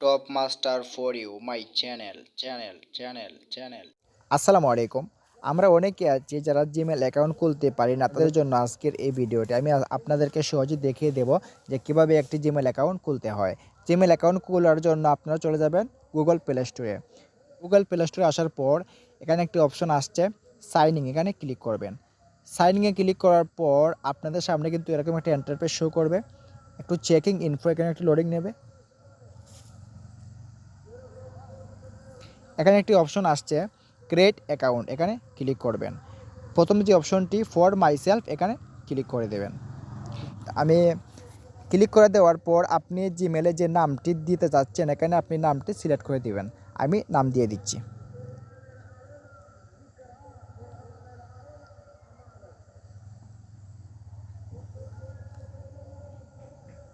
top master for you my channel. আসসালামু আলাইকুম। আমরা অনেকে আছি যারা জিমেল অ্যাকাউন্ট খুলতে পারি না। তাদের জন্য আজকের এই ভিডিওটি আমি আপনাদেরকে সহজে দেখিয়ে দেব যে কিভাবে একটি জিমেল অ্যাকাউন্ট খুলতে হয়। জিমেল অ্যাকাউন্ট খোলার জন্য আপনারা চলে যাবেন গুগল প্লে স্টোরে। গুগল প্লে স্টোরে আসার পর এখানে একটি অপশন আসছে সাইন ইন, এখানে ক্লিক করবেন। সাইন ইনে ক্লিক করার পর আপনাদের সামনে কিন্তু এরকম একটা ইন্টারফেস শো করবে। একটু চেকিং ইনফো, এখানে একটু লোডিং নেবে। এখানে একটি অপশন আসছে ক্রিয়েট অ্যাকাউন্ট, এখানে ক্লিক করবেন। প্রথম যে অপশনটি ফর মাইসেলফ, এখানে ক্লিক করে দেবেন। আমি ক্লিক করে দেওয়ার পর আপনি জিমেলে যে নামটি দিতে চাচ্ছেন এখানে আপনি নামটি সিলেক্ট করে দিবেন। আমি নাম দিয়ে দিচ্ছি।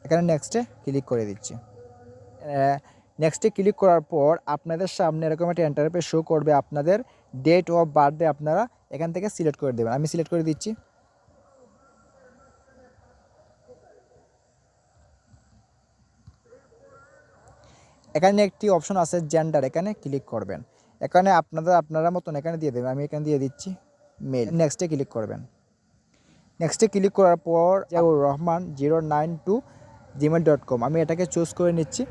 এখানে নেক্সটে ক্লিক করে দিচ্ছি। নেক্সটে ক্লিক করার পর আপনাদের সামনে এরকম একটা ইন্টারফেস শো করবে। আপনাদের ডেট অফ বার্থডে আপনারা এখান থেকে সিলেক্ট করে দেবেন। আমি সিলেক্ট করে দিচ্ছি। এখানে একটি অপশন আছে জেন্ডার, এখানে ক্লিক করবেন। এখানে আপনারা মতন এখানে দিয়ে দেবেন। আমি এখানে দিয়ে দিচ্ছি মেল। নেক্সটে ক্লিক করবেন। নেক্সটে ক্লিক করার পর rahman092@gmail.com আমি এটাকে চুজ করে নিচ্ছি।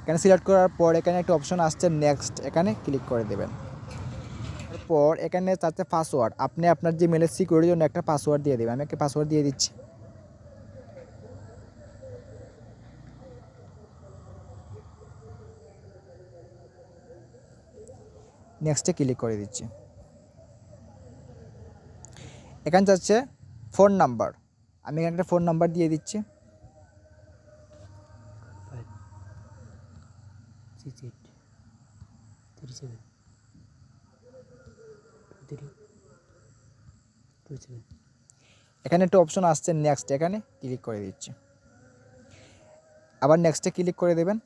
এখানে সিলেক্ট করার পর এখানে একটা অপশন আসছে নেক্সট, এখানে ক্লিক করে দেবেন। তারপর এখানে চাচ্ছে পাসওয়ার্ড। আপনি আপনার জিমেলের সিকিউরিটির জন্য একটা পাসওয়ার্ড দিয়ে দেবেন। আমি একটা পাসওয়ার্ড দিয়ে দিচ্ছি। নেক্সটে ক্লিক করে দিচ্ছি। এখানে যাচ্ছে ফোন নাম্বার। আমি এখানে একটা ফোন নাম্বার দিয়ে দিচ্ছি। এখানে একটা অপশন আসছে নেক্সট, এখানে ক্লিক করে দিচ্ছি। আবার নেক্সটে ক্লিক করে দেবেন।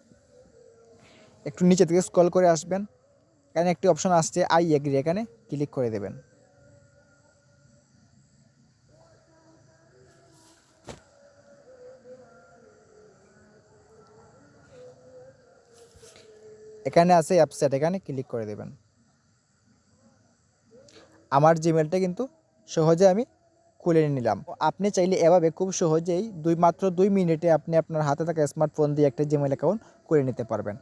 একটু নিচে থেকে স্ক্রল করে আসবেন। এখানে একটি অপশন আসছে আই এগ্রি, এখানে ক্লিক করে দেবেন। এখানে আছে অ্যাপসেট, এখানে ক্লিক করে দেবেন। আমার জিমেলটা কিন্তু সহজে আমি খুলে নিলাম। আপনি চাইলে এভাবে খুব সহজেই মাত্র 2 মিনিটে আপনি আপনার হাতে থাকা স্মার্টফোন দিয়ে একটা জিমেল অ্যাকাউন্ট করে নিতে পারবেন।